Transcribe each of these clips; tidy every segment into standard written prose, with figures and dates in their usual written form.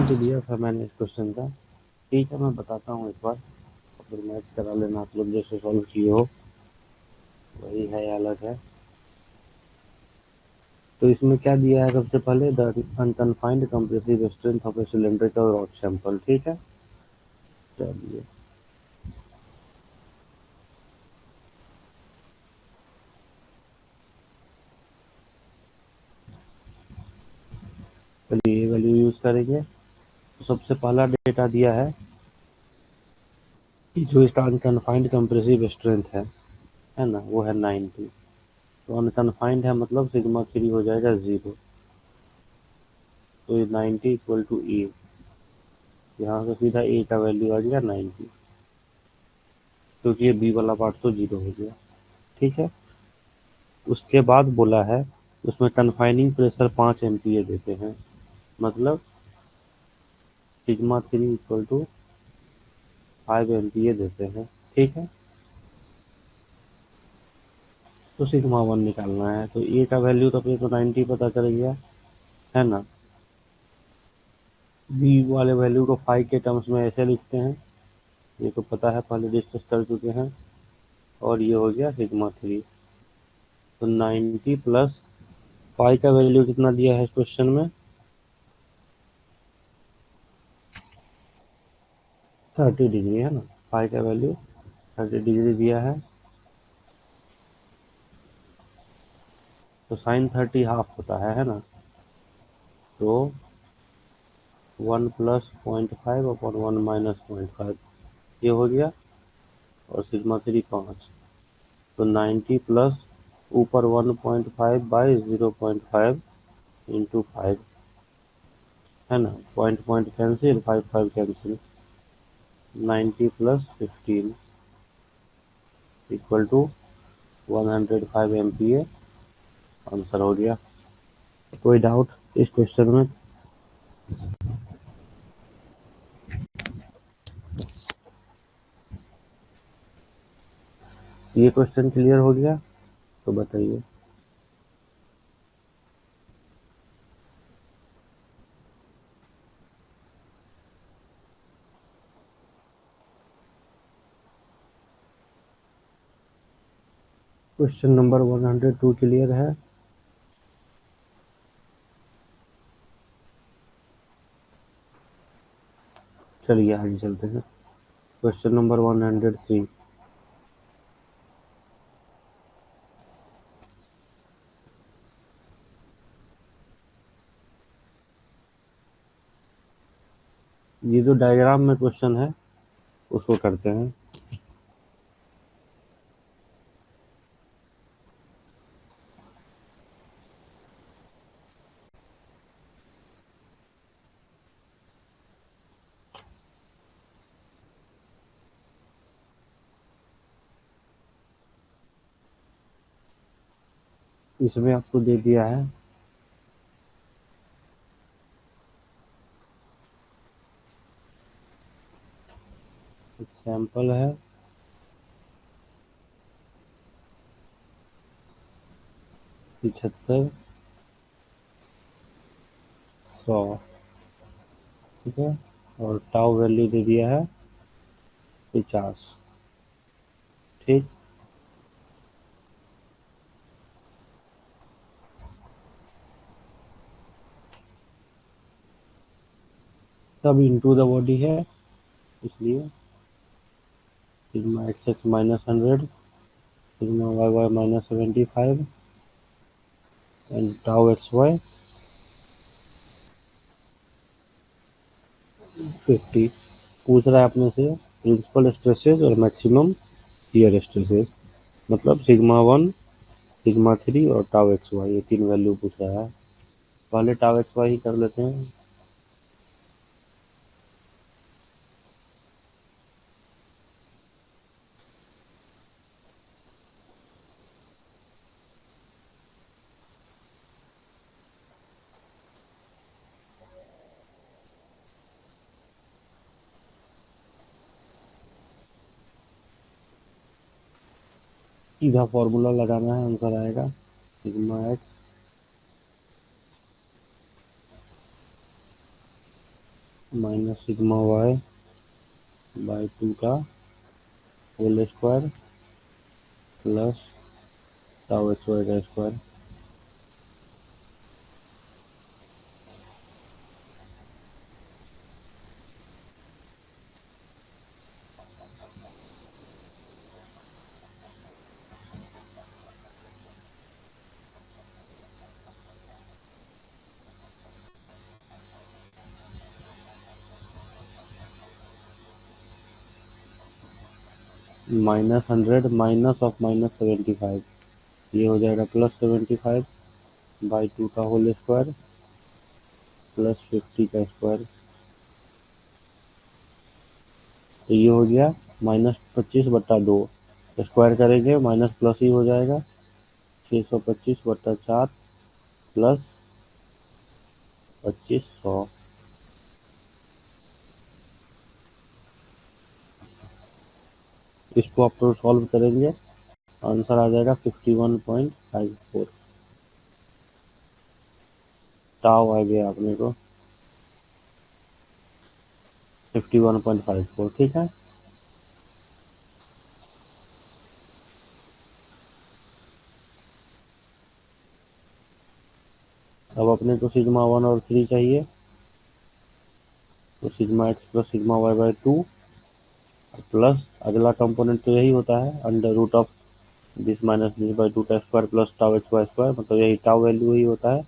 तो दिया था मैंने इस क्वेश्चन का। ठीक है, मैं बताता हूँ एक बार, फिर मैच करा लेना आप लोग, जैसे सॉल्व किए हो वही है या अलग है। तो इसमें क्या दिया है, सबसे पहले the unconfined compressive strength of A cylindrical rod sample. ठीक है, चलिए चलिए ये वैल्यू यूज करेंगे। तो सबसे पहला डेटा दिया है कि जो इसका अनकन्फाइंड कंप्रेसिव स्ट्रेंथ है ना, वो है 90। तो अनकन्फाइंड है मतलब सिग्मा 3 हो जाएगा 0। तो ये 90 इक्वल टू ए, यहाँ से सीधा ए का वैल्यू आ गया 90, क्योंकि ये बी वाला पार्ट तो 0 हो गया। ठीक है, उसके बाद बोला है उसमें कन्फाइनिंग प्रेशर 5 MPa देते हैं, मतलब सिग्मा 3 इक्वल टू 5 MPa देते हैं। ठीक है, तो सिग्मा 1 निकालना है। तो ए का वैल्यू तो अपने को 90 पता चल गया है ना। बी वाले वैल्यू को 5 के टर्म्स में ऐसे लिखते हैं, ये तो पता है, पहले डिस्कस कर चुके हैं। और ये हो गया सिग्मा 3। तो 90 प्लस पाई का वैल्यू कितना दिया है इस क्वेश्चन में, 30 डिग्री है ना। पाई का वैल्यू 30 डिग्री दिया है। तो साइन 30 हाफ होता है ना। तो 1 प्लस 0.5 अपॉन 1 माइनस 0.5, ये हो गया। और सिग्मा 3 5। तो 90 प्लस ऊपर 1.5 बाई 0.5 इंटू 5 है ना। Point point cancel, 5 5 cancel. 90 plus 15 equal to 105 MPa, answer हो गया। कोई डाउट इस क्वेश्चन में? ये क्वेश्चन क्लियर हो गया तो बताइए। क्वेश्चन नंबर 102 क्लियर है? चलिए आगे चलते हैं। Question number 103। ये जो डायग्राम में क्वेश्चन है उसको करते हैं। इसमें आपको दे दिया है एक सैंपल है, 75, 100। ठीक है, और टाउ वैल्यू दे दिया है 50। ठीक, सब इंटू द बॉडी है, इसलिए sigma x x minus 100, sigma y y minus 75 and tau x y 50। पूछ रहा है अपने से प्रिंसिपल स्ट्रेसेस और मैक्सिमम शियर स्ट्रेसेस, मतलब सिग्मा 1, सिग्मा 3 और टाउ एक्स वाई, ये 3 वैल्यू पूछ रहा है। पहले टाउ एक्स वाई ही कर लेते हैं। सीधा फॉर्मूला लगाना है, आंसर आएगा sigma x minus sigma y by 2 का whole square plus tau x y का स्क्वायर। -100 माइनस ऑफ -75, ये हो जाएगा +75 बाई 2 का होल स्क्वायर +50 का स्क्वायर। तो ये हो गया -25/2, स्क्वायर करेंगे माइनस प्लस ही हो जाएगा, 625/4 प्लस 2500। इसको आप तो सॉल्व करेंगे, आंसर आ जाएगा 51.54। टाउ आ गया अपने को 51.54। ठीक है, अब अपने को सिग्मा 1 और 3 चाहिए, तो sigma x plus sigma y by 2 plus अगला कंपोनेंट तो यही होता है under root of this minus this by 2 का square plus tau x y square, मतलब यही टाउ वैल्यू ही होता है।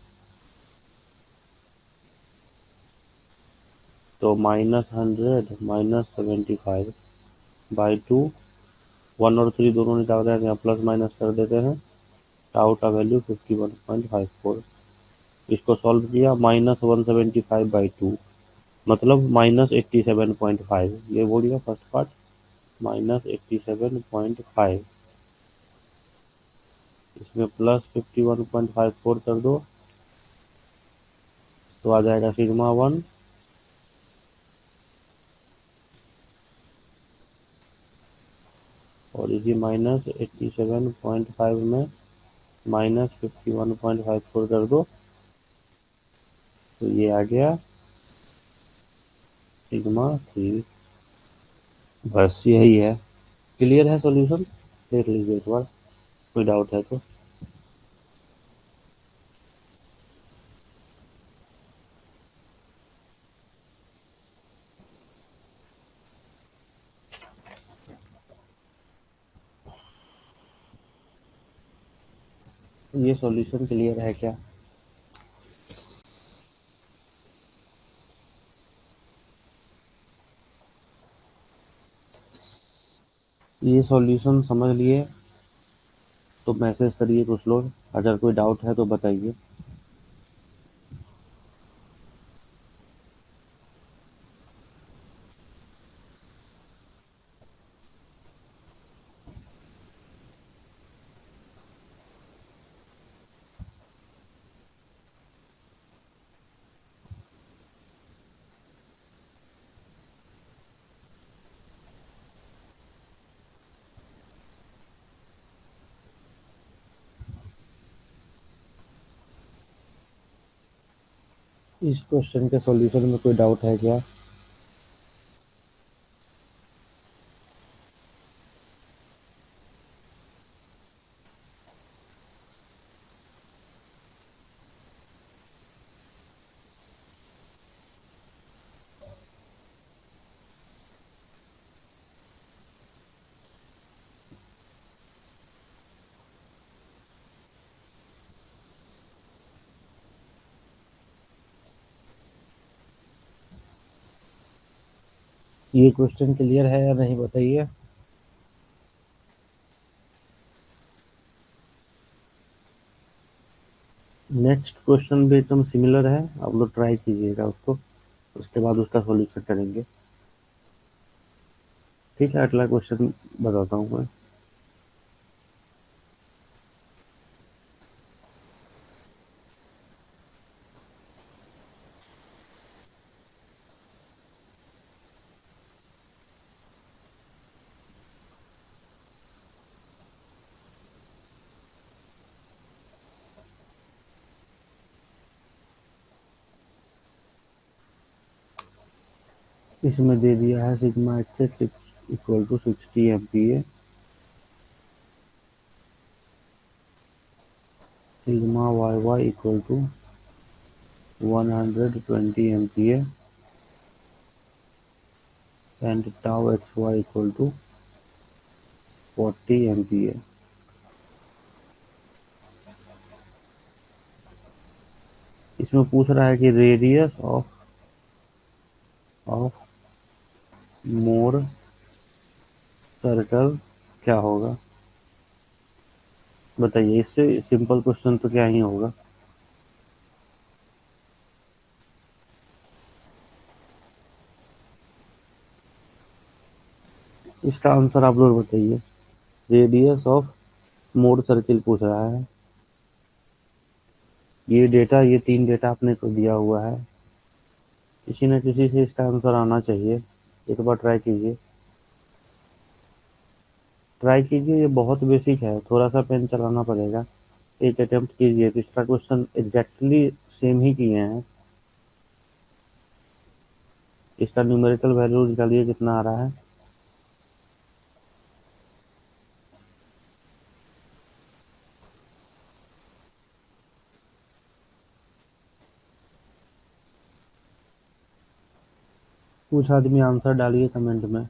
तो -100 -75 बाई 2, 1 और 3 दोनों निकाल रहे हैं, यहाँ प्लस माइनस कर देते हैं, टाउ का वैल्यू 51.54। इसको सॉल्व किया, -175/2 मतलब -87.5, ये बोलिए फर्स्ट पार्ट -87.5, इसमें प्लस 51.54 कर दो तो आ जाएगा सिग्मा 1 और इसी -87.5 में -51.54 कर दो तो ये आ गया सिग्मा 3। बस यही है, क्लियर है सॉल्यूशन, देख लीजिए एक बार, कोई डाउट है तो। ये सॉल्यूशन क्लियर है क्या? ये सॉल्यूशन समझ लिए तो मैसेज करिए कुछ लोग, अगर कोई डाउट है तो बताइए। इस क्वेश्चन के सॉल्यूशन में कोई डाउट है क्या? ये क्वेश्चन क्लियर है या नहीं बताइए। नेक्स्ट क्वेश्चन भी एकदम सिमिलर है, आप लोग ट्राई कीजिएगा उसको, उसके बाद उसका सॉल्यूशन करेंगे। ठीक है, अगला क्वेश्चन बताता हूँ मैं। इसमें दे दिया है sigma x equal to 60 MPa, sigma y y equal to 120 MPa and tau x y equal to 40 MPa। इसमें पूछ रहा है कि रेडियस ऑफ मोर सर्कल क्या होगा। बताइए, इससे सिंपल क्वेश्चन तो क्या ही होगा। इसका आंसर आप लोग बताइए। रेडियस ऑफ मोर सर्किल पूछ रहा है। ये 3 डेटा अपने को दिया हुआ है। किसी न किसी से इसका आंसर आना चाहिए। एक बार ट्राई कीजिए। ये बहुत बेसिक है, थोड़ा सा पेन चलाना पड़ेगा। एक अटेम्प्ट कीजिए। पिछला क्वेश्चन एग्जैक्टली सेम ही किए हैं। इसका न्यूमेरिकल वैल्यू निकालिए कितना आ रहा है। कुछ आदमी आंसर डालिए कमेंट में।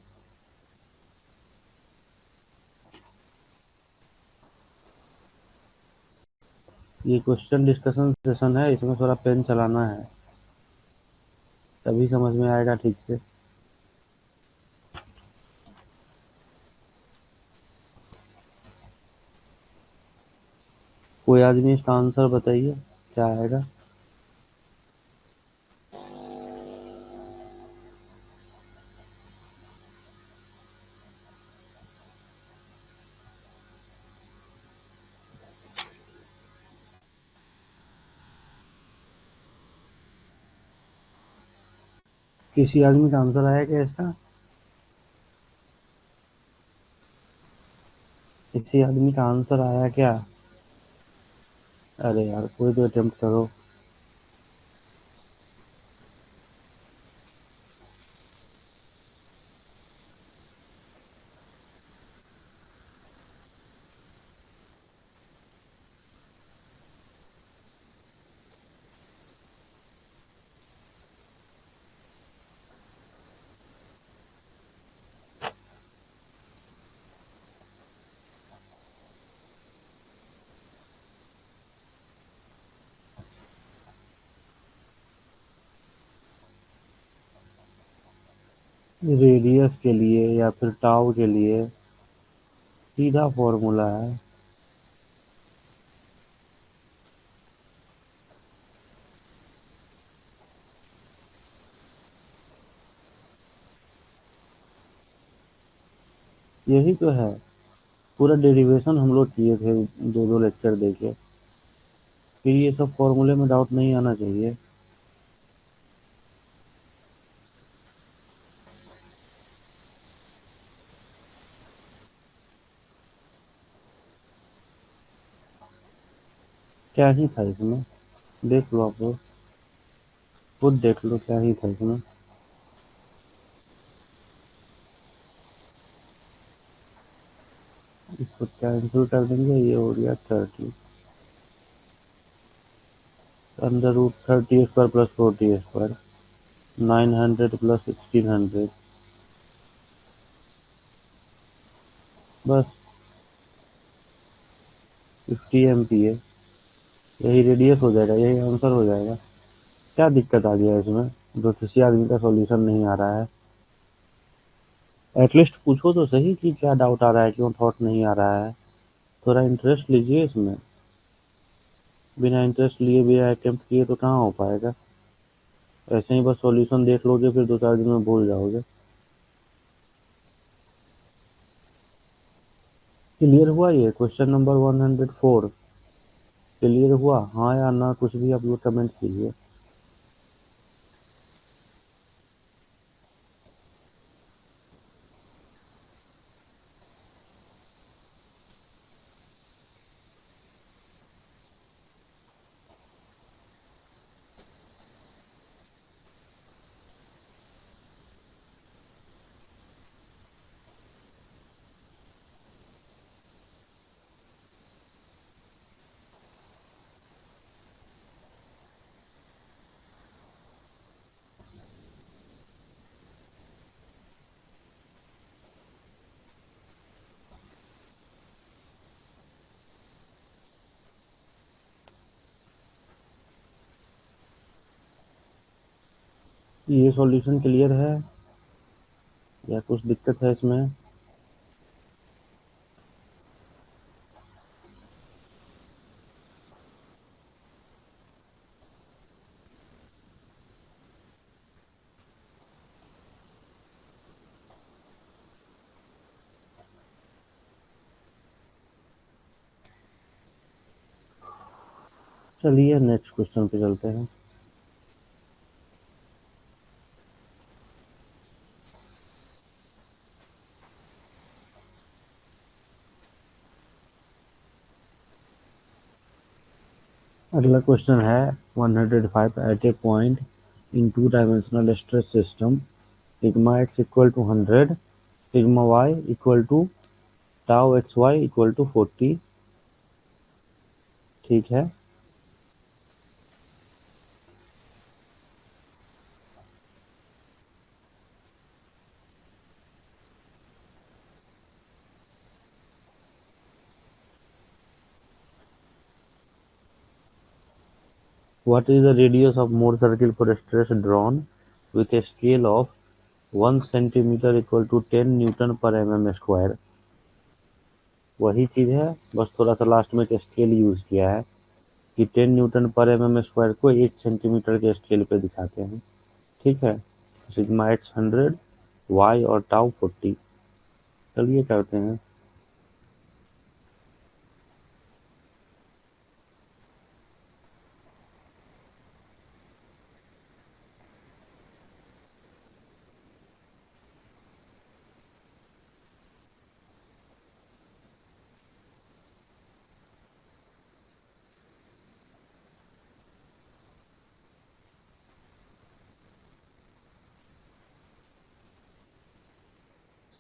ये क्वेश्चन डिस्कशन सेशन है, इसमें थोड़ा पेन चलाना है, तभी समझ में आएगा ठीक से। कोई आदमी इसका आंसर बताइए क्या आएगा। किसी आदमी का आंसर आया क्या इसका? किसी आदमी का आंसर आया क्या? अरे यार, कोई तो अटेम्प्ट करो। रेडियस के लिए या फिर टाउ के लिए सीधा फॉर्मूला है। यही तो है। पूरा डेरिवेशन हम लोग किए थे, दो दो लेक्चर देके। फिर ये सब फॉर्मूले में डाउट नहीं आना चाहिए। क्या ही था इसमें, देख लो आप लोग, खुद देख लो क्या ही था इसमें। इसको कैंसिल कर देंगे, ये हो गया 30, अंडर रूट 30² प्लस 40², 900 प्लस 1600, बस 50 MPa। यही रेडियस हो जाएगा, यही आंसर हो जाएगा। क्या दिक्कत आ गया इसमें जो किसी आदमी का सॉल्यूशन नहीं आ रहा है? एटलीस्ट पूछो तो सही कि क्या डाउट आ रहा है, क्यों थॉट नहीं आ रहा है। थोड़ा इंटरेस्ट लीजिए इसमें। बिना इंटरेस्ट लिए बिना अटेम्प्ट किए तो कहाँ हो पाएगा। ऐसे ही बस सॉल्यूशन देख लोगे, फिर 2-4 दिन में भूल जाओगे। क्लियर हुआ ये क्वेश्चन नंबर 104? क्लियर हुआ हाँ या ना, कुछ भी आप लोग कमेंट कीजिए। ये सॉल्यूशन क्लियर है या कुछ दिक्कत है इसमें? चलिए नेक्स्ट क्वेश्चन पे चलते हैं। अगला क्वेश्चन है 105 at a point in two dimensional stress system sigma x equal to 100 sigma y equal to tau x y equal to 40। ठीक है। What is the radius of Mohr circle for stress drawn with a scale of 1 centimeter equal to 10 Newton per mm square? वही चीज है, बस थोड़ा सा last में एक स्केल यूज किया है कि 10 न्यूटन पर एम स्क्वायर को 1 सेंटीमीटर के स्केल पे दिखाते हैं। ठीक है। सिग्मा एक्स 100, वाई और टाउ 40। चलिए करते हैं।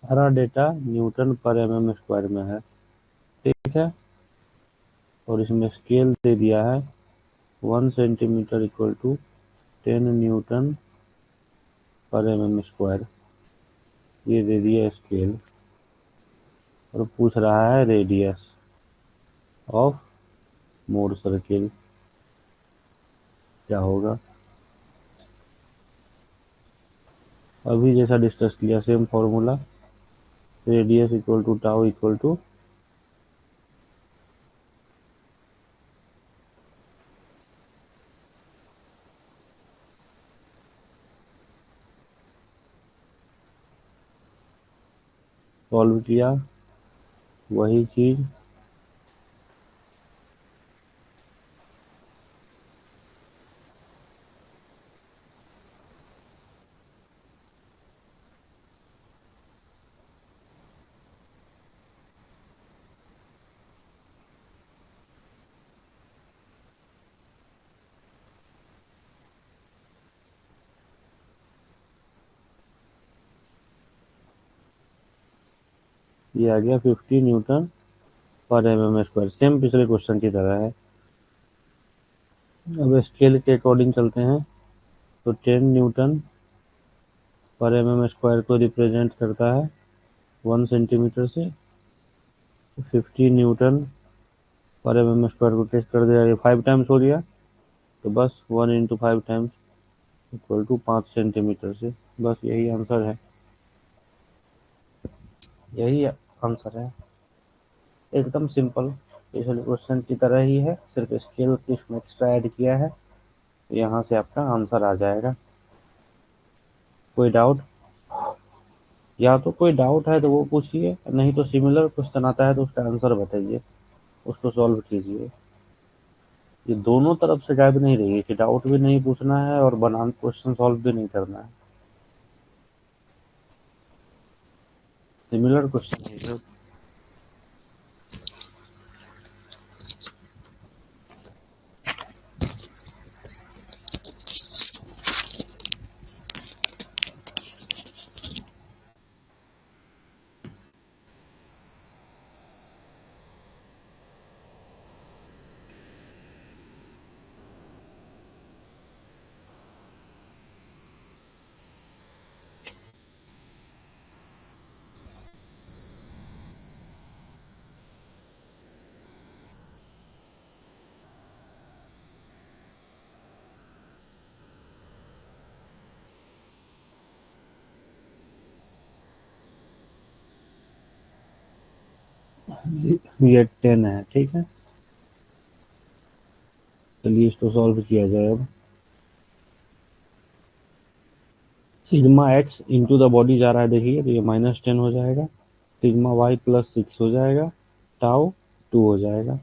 सारा डेटा न्यूटन पर एम स्क्वायर में है। ठीक है। और इसमें स्केल दे दिया है 1 सेंटीमीटर इक्वल टू 10 न्यूटन पर एम स्क्वायर, ये दे दिया स्केल। और पूछ रहा है रेडियस ऑफ मोर सर्किल क्या होगा। अभी जैसा डिस्कस किया same formula, radius equal to tau equal to solve किया, वही चीज। ये आ गया 50 न्यूटन पर एम स्क्वायर, सेम पिछले क्वेश्चन की तरह है। अब स्केल के अकॉर्डिंग चलते हैं। तो 10 न्यूटन पर एम स्क्वायर को रिप्रेजेंट करता है 1 सेंटीमीटर से। 50 न्यूटन पर एम स्क्वायर को टेस्ट कर दिया, 5 टाइम्स हो गया, तो बस 1 into 5 times equal to 5 centimetre से। बस यही आंसर है, यही आंसर है। एकदम सिंपल, पिछले क्वेश्चन की तरह ही है, सिर्फ स्केल की इसमें एक्स्ट्रा ऐड किया है। यहाँ से आपका आंसर आ जाएगा। कोई डाउट? या तो कोई डाउट है तो वो पूछिए, नहीं तो सिमिलर क्वेश्चन आता है तो उसका आंसर बताइए, उसको सॉल्व कीजिए। ये दोनों तरफ से गाइड नहीं रही कि डाउट भी नहीं पूछना है और बनान क्वेश्चन सॉल्व भी नहीं करना है। सिमिलर क्वेश्चन है सब। ये 10 है, ठीक है। चलिए इसको सॉल्व किया जाए अब। Sigma x into the body जा रहा है, देखिए तो ये -10 हो जाएगा। सिग्मा वाई +6 हो जाएगा। टाउ 2 हो जाएगा।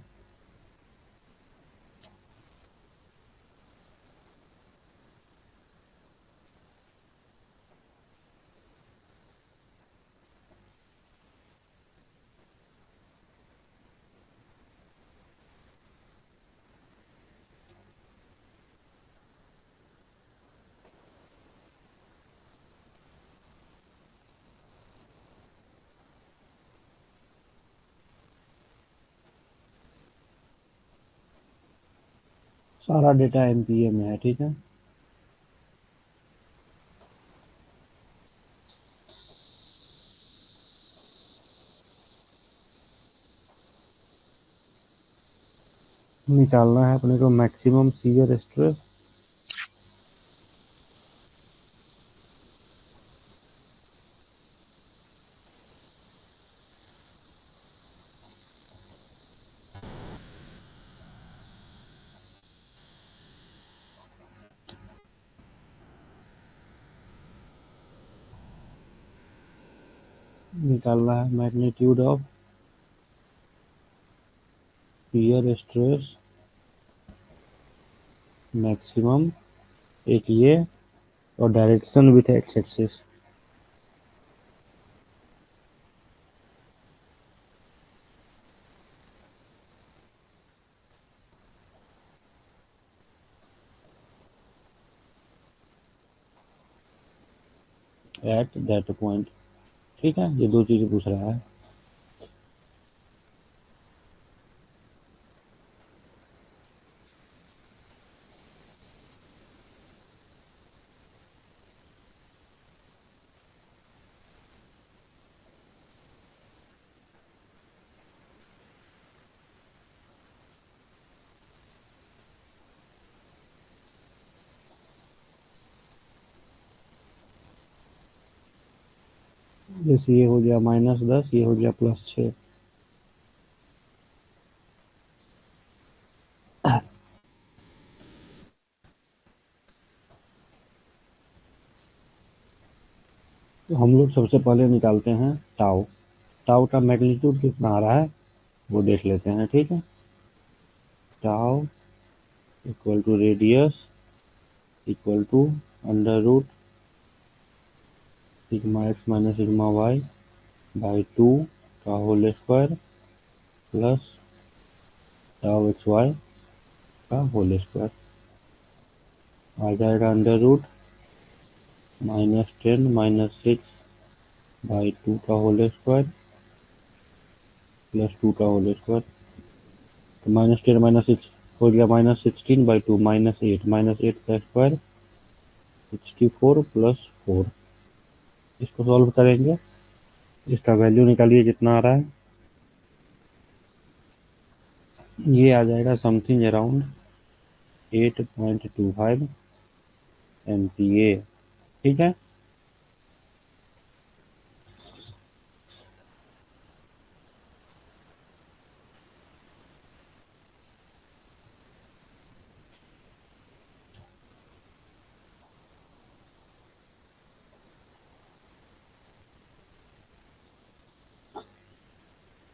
सारा डेटा एमपीए में है, ठीक है। निकालना है अपने को मैक्सिमम शियर स्ट्रेस। निकालना है magnitude of shear stress maximum, एक ये, और direction with x axis. At that point, ठीक है। ये दो चीजें पूछ रहा है। जैसे ये हो गया -10, ये हो गया +6। तो हम लोग सबसे पहले निकालते हैं टाउ। टाउ का मैग्नीट्यूड कितना आ रहा है वो देख लेते हैं, ठीक है। Tau equal to radius equal to under root sigma x minus sigma y by 2 का whole square plus tau x y का होल स्क्वायर। आ जाएगा अंडर रूट -10 - 6 बाई 2 का होल स्क्वायर +2 का होल स्क्वायर। तो -10 - 6 हो गया -16/2 -8 -8 का स्क्वायर 64 + 4। इसको सॉल्व करेंगे, इसका वैल्यू निकालिए कितना आ रहा है। ये आ जाएगा समथिंग अराउंड 8.25 MPa, ठीक है।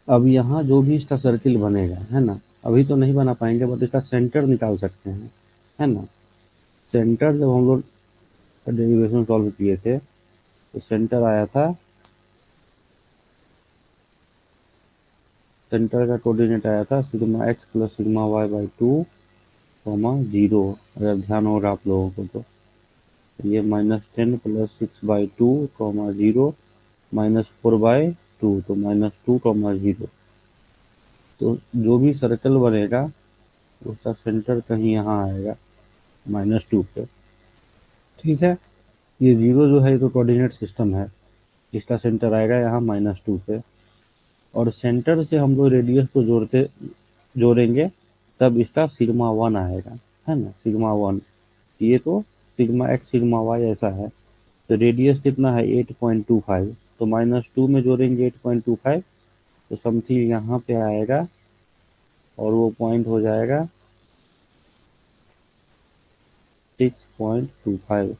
अब यहाँ जो भी इसका सर्किल बनेगा, है ना, अभी तो नहीं बना पाएंगे बट इसका सेंटर निकाल सकते हैं, है ना। सेंटर जब हम लोग डेरिवेशन सॉल्व किए थे तो सेंटर आया था, सेंटर का कोऑर्डिनेट आया था sigma x plus sigma y by 2 0। अगर ध्यान होगा आप लोगों को तो ये -10 + 6/2 0 -4/2 तो -2 0। तो जो भी सर्कल बनेगा उसका सेंटर कहीं यहाँ आएगा -2 पे, ठीक है। ये 0 जो है तो कोऑर्डिनेट सिस्टम है, इसका सेंटर आएगा यहाँ -2 पे। और सेंटर से हम लोग रेडियस को जोड़ेंगे तब इसका सिग्मा 1 आएगा, है ना, सिग्मा 1। ये तो सिग्मा एक्स सिग्मा वाई ऐसा है। तो रेडियस कितना है 8.25, तो -2 में जोड़ेंगे 8.25 तो समथिंग यहाँ पे आएगा और वो पॉइंट हो जाएगा 6.25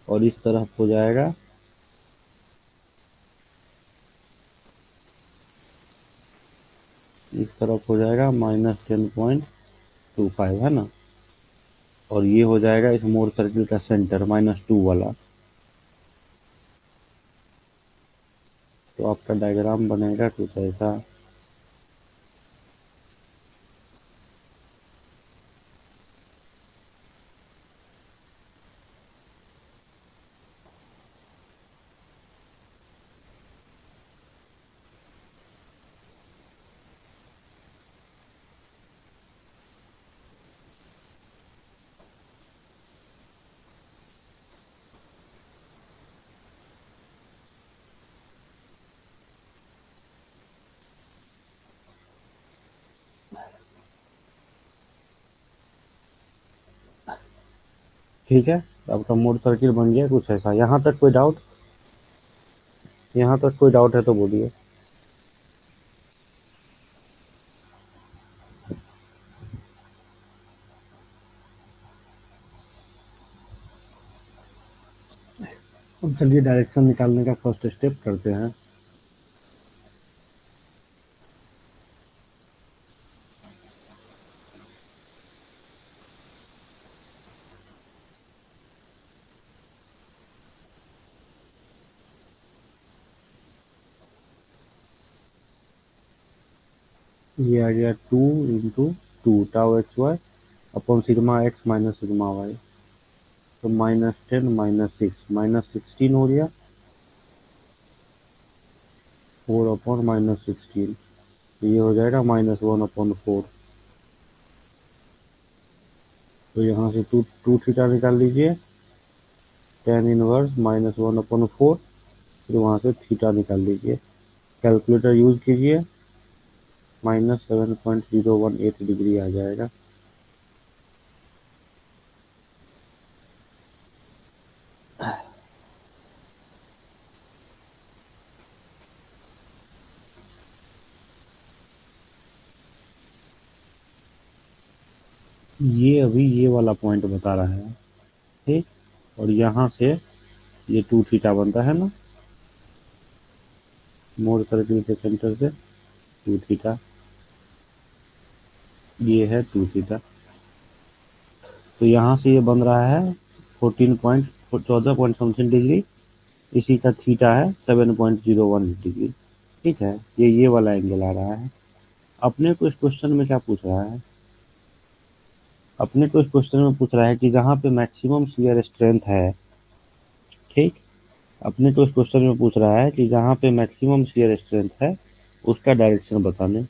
और इस तरफ हो जाएगा -10.25 है ना। और ये हो जाएगा इस मोर सर्किल का सेंटर -2 वाला। तो आपका डायग्राम बनेगा कुछ ऐसा। ठीक है, आपका मोड सर्किल बन गया कुछ ऐसा। यहाँ तक कोई डाउट? यहाँ तक कोई डाउट है तो बोलिए। अब चलिए डायरेक्शन निकालने का फर्स्ट स्टेप करते हैं। ये आ गया 2 × 2 tau x y upon sigma x minus sigma y. तो -10 -6 -16 हो गया 4/-16। तो ये हो जाएगा -1/4। तो यहाँ से टू थीटा निकाल लीजिए, tan इनवर्स -1/4। फिर वहाँ से थीटा निकाल लीजिए, कैलकुलेटर यूज कीजिए, -7.018 डिग्री आ जाएगा। ये अभी ये वाला पॉइंट बता रहा है, ठीक। और यहाँ से ये 2 थीटा बनता है ना, मोर सर्किल के सेंटर से 2 थीटा, ये है 2 थीटा। तो यहाँ से ये बन रहा है 14 समथिंग डिग्री। इसी का थीटा है 7.01 डिग्री। ठीक है, ये वाला एंगल आ रहा है। अपने को इस क्वेश्चन में क्या पूछ रहा है? अपने को इस क्वेश्चन में पूछ रहा है कि जहाँ पे मैक्सिमम शियर स्ट्रेंथ है, ठीक, अपने को इस क्वेश्चन में पूछ रहा है कि जहाँ पे मैक्सिमम शियर स्ट्रेंथ है उसका डायरेक्शन बताने।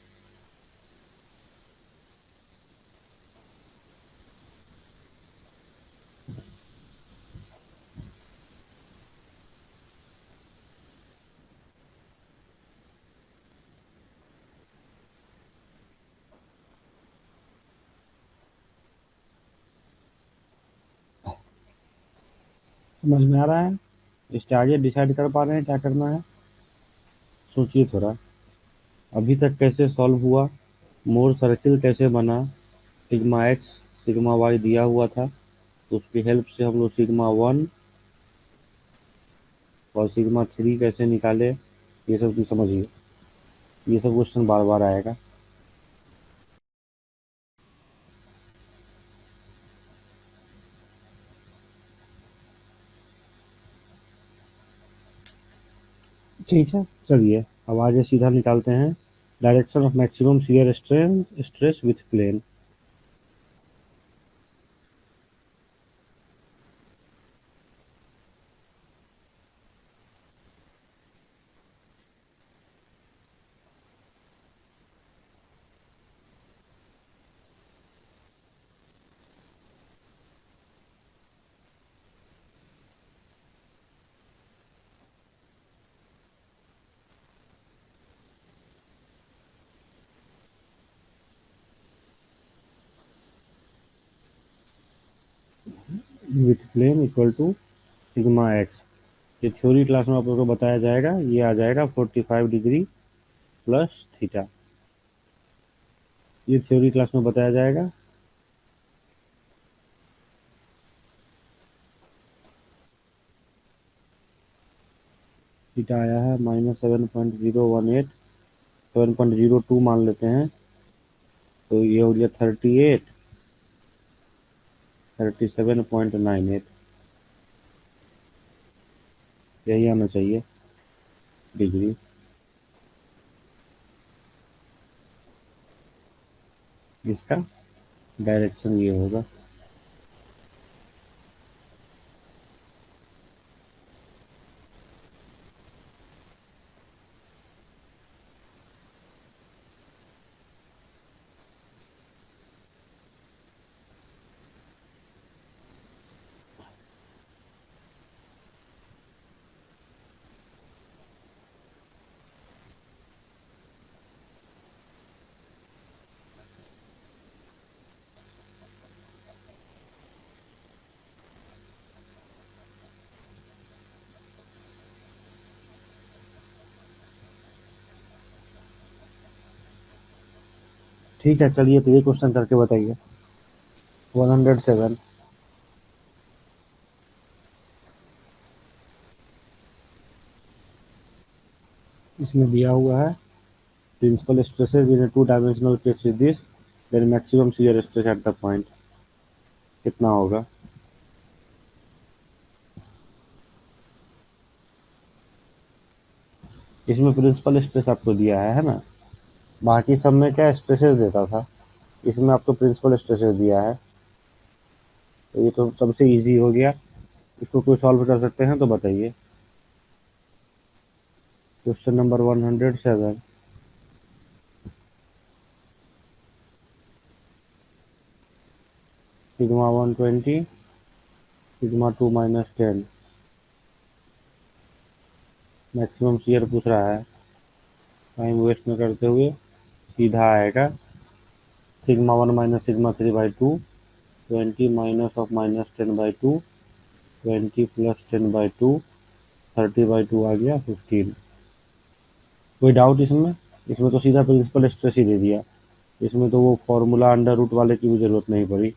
समझ में आ रहा है? इसके आगे डिसाइड कर पा रहे हैं क्या करना है? सोचिए थोड़ा। अभी तक कैसे सॉल्व हुआ, मोर सर्किल कैसे बना, सिग्मा एक्स सिग्मा वाई दिया हुआ था, तो उसकी हेल्प से हम लोग सिग्मा 1 और सिग्मा 3 कैसे निकाले, ये सब भी समझिए। ये सब क्वेश्चन बार बार आएगा। ठीक है, चलिए अब आगे सीधा निकालते हैं direction of maximum shear strength stress with plane. With plane equal to sigma x. ये थ्योरी क्लास में आप लोगों को बताया जाएगा। ये आ जाएगा 45 डिग्री प्लस थीटा। ये थ्योरी क्लास में बताया जाएगा। थीटा आया है -7.018, 7.02 मान लेते हैं, तो ये हो गया 37.98। यही आना चाहिए डिग्री। इसका डायरेक्शन ये होगा। ठीक है, चलिए तो ये क्वेश्चन करके बताइए। 107। इसमें दिया हुआ है principal stresses in two dimensional case is this, then maximum shear stress at the point कितना होगा। इसमें प्रिंसिपल स्ट्रेस आपको दिया है ना। बाकी सब में क्या स्ट्रेसेस देता था, इसमें आपको प्रिंसिपल स्ट्रेसेस दिया है। तो ये तो सबसे इजी हो गया। इसको कोई सॉल्व कर सकते हैं तो बताइए। Question number 107। Sigma 120, sigma 2 -10, maximum shear पूछ रहा है। टाइम वेस्ट न करते हुए सीधा आएगा sigma 1 sigma 3/2, 20 minus of -10/2, 20 plus 10/2, 30/2 आ गया 15। कोई डाउट इसमें? इसमें तो सीधा प्रिंसिपल स्ट्रेस ही दे दिया। इसमें तो वो फॉर्मूला अंडर रूट वाले की भी जरूरत नहीं पड़ी।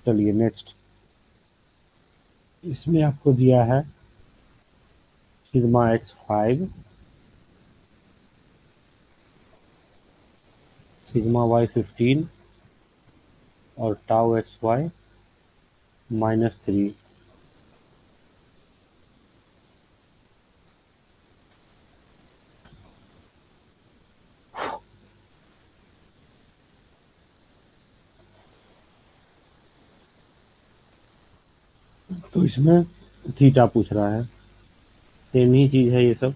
चलिए नेक्स्ट। इसमें आपको दिया है सिग्मा x5, सिग्मा y15 और टाउ xy -3। तो इसमें थीटा पूछ रहा है। सेम ही चीज है ये सब।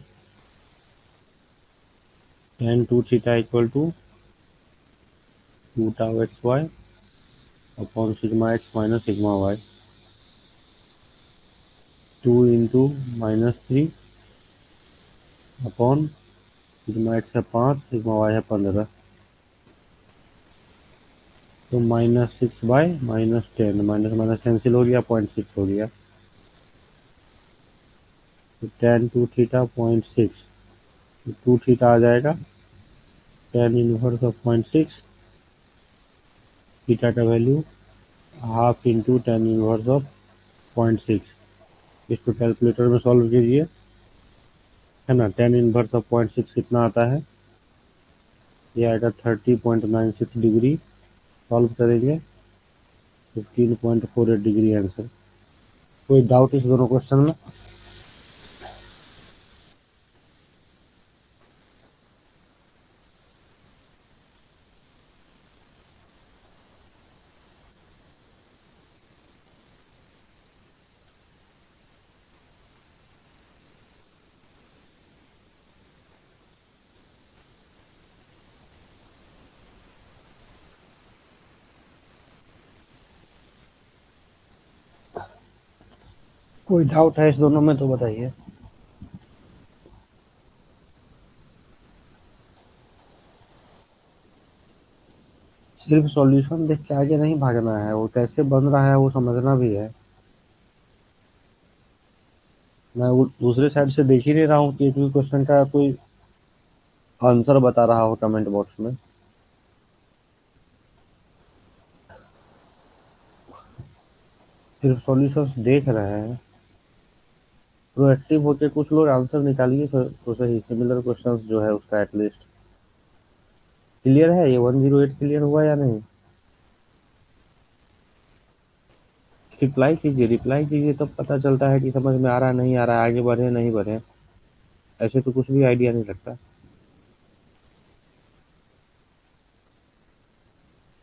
tan 2 theta equal to 2 tau xy upon sigma x minus sigma y। 2 into -3 upon sigma x है 5, सिग्मा y है 15। तो -6/-10, माइनस माइनस कैंसिल हो गया, 0.6 हो गया। तो tan 2 थीटा 0.6, तो 2 थीटा आ जाएगा tan इनवर्स ऑफ 0.6, थीटा का value half into tan inverse of 0.6। इसको कैलकुलेटर में सॉल्व कीजिए, है ना। tan इनवर्स ऑफ 0.6 कितना आता है, ये आएगा 30.96 डिग्री। सॉल्व करेंगे 15.48 डिग्री आंसर। कोई डाउट इस दोनों क्वेश्चन में? कोई डाउट है इस दोनों में तो बताइए। सिर्फ सॉल्यूशन देख के आगे नहीं भागना है, वो कैसे बन रहा है वो समझना भी है। मैं वो दूसरे साइड से देख ही नहीं रहा हूँ कि एक भी क्वेश्चन का कोई आंसर बता रहा हो कमेंट बॉक्स में। सिर्फ सॉल्यूशंस देख रहे हैं, प्रोएक्टिव होके कुछ लोग आंसर निकालिए तो सही, सिमिलर क्वेश्चंस जो है उसका एटलीस्ट। क्लियर है ये 108 क्लियर हुआ या नहीं? रिप्लाई कीजिए तब पता चलता है कि समझ में आ रहा नहीं आ रहा, आगे बढ़े नहीं बढ़े। ऐसे तो कुछ भी आइडिया नहीं लगता।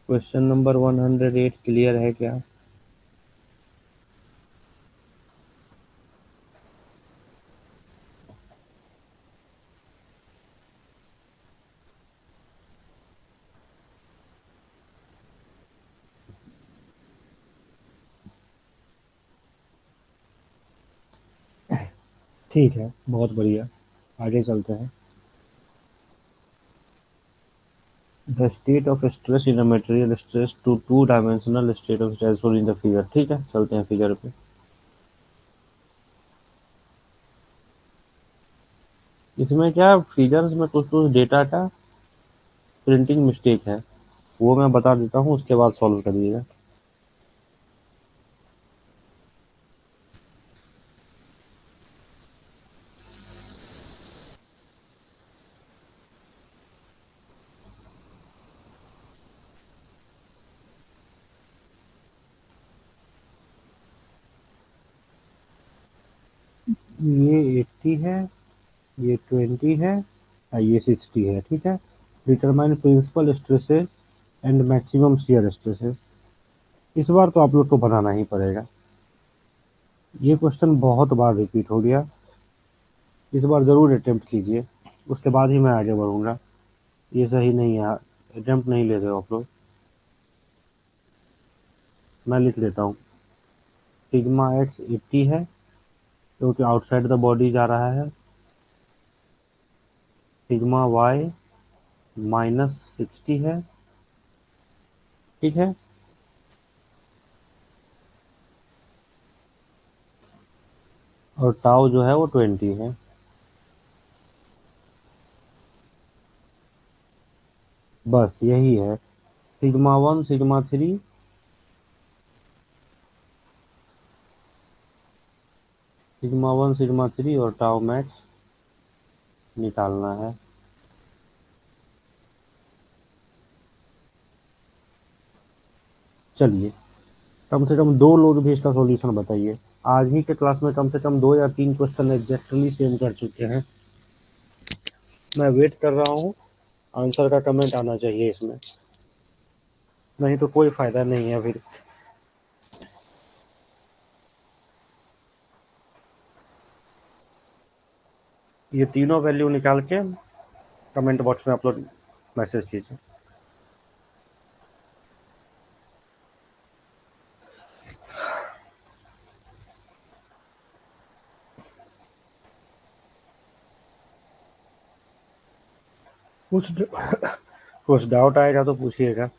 क्वेश्चन नंबर 108 क्लियर है क्या? ठीक है, बहुत बढ़िया, आगे चलते हैं। The state of stress in a material stress to two dimensional state of stress in the figure. ठीक है, चलते हैं फिगर पे। इसमें क्या फिगर्स में कुछ कुछ डेटा का प्रिंटिंग मिस्टेक है, वो मैं बता देता हूँ, उसके बाद सॉल्व करिएगा। ये 80 है, ये 20 है और ये 60 है। ठीक है, determine principal stresses and maximum shear stresses. इस बार तो आप लोग को बनाना ही पड़ेगा, ये क्वेश्चन बहुत बार रिपीट हो गया, इस बार जरूर अटेम्प्ट कीजिए, उसके बाद ही मैं आगे बढ़ूंगा। ये सही नहीं है, अटेम्प्ट नहीं ले रहे हो आप लोग। मैं लिख लेता हूँ, सिग्मा एक्स 80 है क्योंकि आउटसाइड द बॉडी जा रहा है, सिग्मा वाई -60 है। ठीक है, और टाउ जो है वो 20 है। बस यही है, सिग्मा 1 सिग्मा 3, सिग्मा 1 सिग्मा 3 और टाउ मैक्स निकालना है। चलिए, कम से कम दो लोग भी इसका सॉल्यूशन बताइए। आज ही के क्लास में कम से कम 2 या 3 क्वेश्चन एग्जैक्टली सेम कर चुके हैं। मैं वेट कर रहा हूँ, आंसर का कमेंट आना चाहिए इसमें, नहीं तो कोई फायदा नहीं है फिर। ये तीनों वैल्यू निकाल के कमेंट बॉक्स में अपलोड मैसेज कीजिए। कुछ कुछ डाउट आएगा तो पूछिएगा,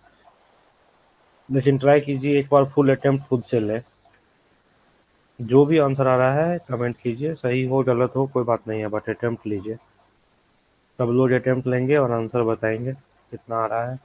लेकिन ट्राई कीजिए एक बार फुल अटेम्प्ट खुद से ले। जो भी आंसर आ रहा है कमेंट कीजिए, सही हो गलत हो कोई बात नहीं है, बट अटेम्प्ट लीजिए। सब लोग अटेम्प्ट लेंगे और आंसर बताएंगे कितना आ रहा है।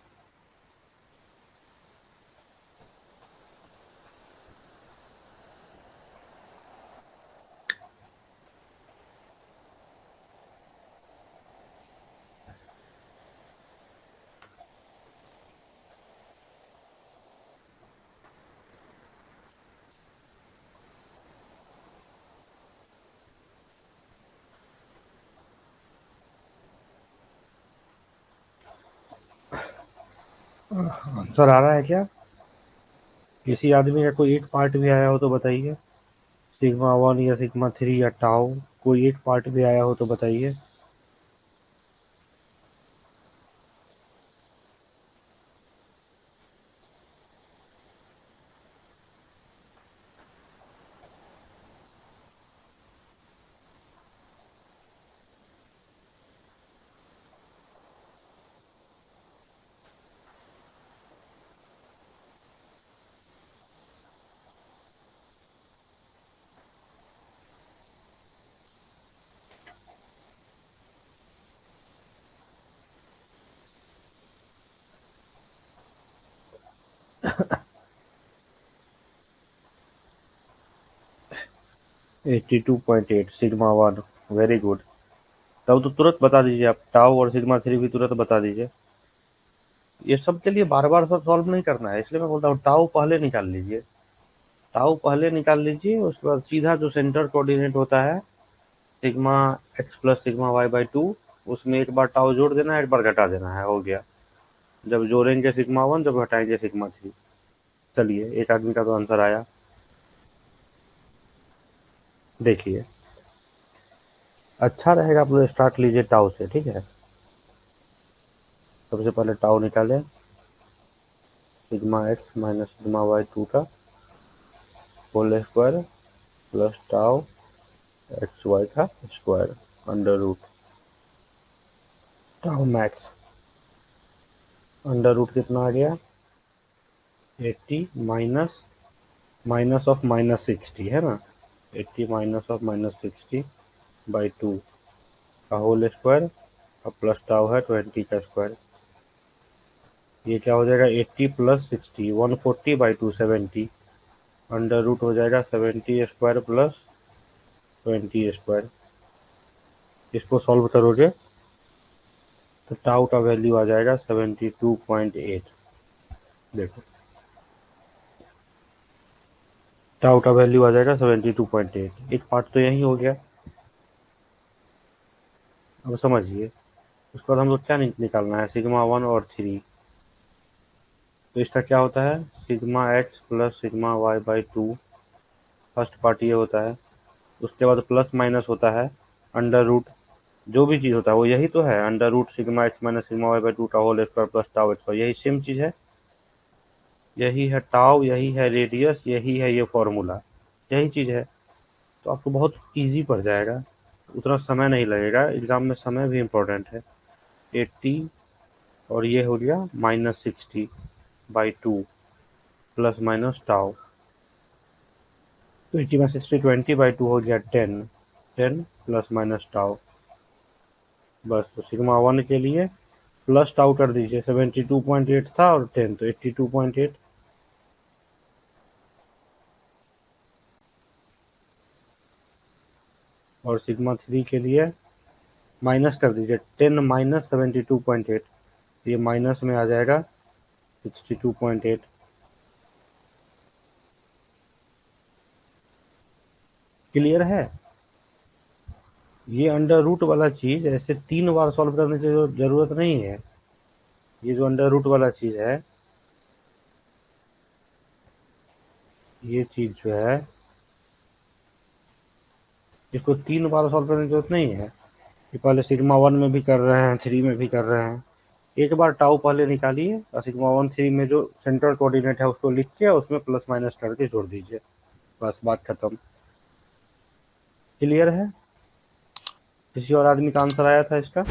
आंसर आ रहा है क्या? किसी आदमी का कोई एक पार्ट भी आया हो तो बताइए, सिग्मा 1 या सिग्मा 3 या टाउ, कोई एक पार्ट भी आया हो तो बताइए। 82.8 सिग्मा 1, वेरी गुड। तब तो तुरंत बता दीजिए आप, टाउ और सिग्मा 3 भी तुरंत बता दीजिए। ये सब के लिए बार बार सब सॉल्व नहीं करना है, इसलिए मैं बोलता हूँ टाउ पहले निकाल लीजिए। टाउ पहले निकाल लीजिए, उसके बाद सीधा जो सेंटर कोऑर्डिनेट होता है sigma x plus sigma y by 2, उसमें एक बार टाउ जोड़ देना है, एक बार घटा देना है, हो गया। जब जोड़ेंगे सिग्मा 1, जब घटाएंगे सिग्मा 3। चलिए, एक आदमी का तो आंसर आया। देखिए, अच्छा रहेगा आप लोग स्टार्ट लीजिए टाउ से, ठीक है। सबसे पहले टाउ निकालें, sigma x minus sigma y 2 का whole square plus tau x y का square under root tau max. Under root कितना आ गया? 80 माइनस माइनस ऑफ माइनस 60 है ना, 80 माइनस ऑफ माइनस 60 बाई 2 का होल स्क्वायर और प्लस टाउ है 20 का स्क्वायर। ये क्या हो जाएगा? 80 प्लस 60, 140 बाई 2 70, अंडर रूट हो जाएगा 70 स्क्वायर प्लस 20 स्क्वायर। इसको सॉल्व करोगे तो टाउ का वैल्यू आ जाएगा 72.8। देखो, टाउ का वैल्यू आ जाएगा 72.8। एक पार्ट तो यही हो गया। अब समझिए, उसके बाद हम लोग क्या निकालना है? सिग्मा 1 और 3। तो इसका क्या होता है? Sigma x plus sigma y by 2, first part ये होता है। उसके बाद प्लस माइनस होता है अंडर रूट, जो भी चीज़ होता है वो यही तो है, under root sigma x minus sigma y by 2 का whole square plus tau x y, यही सेम चीज़ है। यही है टाउ, यही है रेडियस, यही है ये फॉर्मूला, यही चीज़ है। तो आपको बहुत इजी पड़ जाएगा, उतना समय नहीं लगेगा। एग्जाम में समय भी इम्पोर्टेंट है। 80 और ये हो गया minus 60 by 2 plus minus tau, तो 80 में 60 20 बाई 2 हो गया 10, 10 प्लस माइनस टाउ। बस, तो सिग्मा 1 के लिए प्लस टाउ कर दीजिए, 72.8 था और 10 तो 82.8। और सिग्मा 3 के लिए माइनस कर दीजिए, 10 माइनस 72.8, ये माइनस में आ जाएगा 62.8। क्लियर है? ये अंडर रूट वाला चीज ऐसे 3 बार सॉल्व करने की जरूरत नहीं है। ये जो अंडर रूट वाला चीज है, ये चीज जो है, इसको 3 बार सॉल्व करने की जरूरत नहीं है। ये पहले सिग्मा 1 में भी कर रहे हैं, 3 में भी कर रहे हैं। एक बार टाउ पहले निकालिए और सिग्मा 1 3 में जो सेंट्रल कोऑर्डिनेट है उसको लिख के उसमें प्लस माइनस करके जोड़ दीजिए, बस बात खत्म। क्लियर है? किसी और आदमी का आंसर आया था इसका?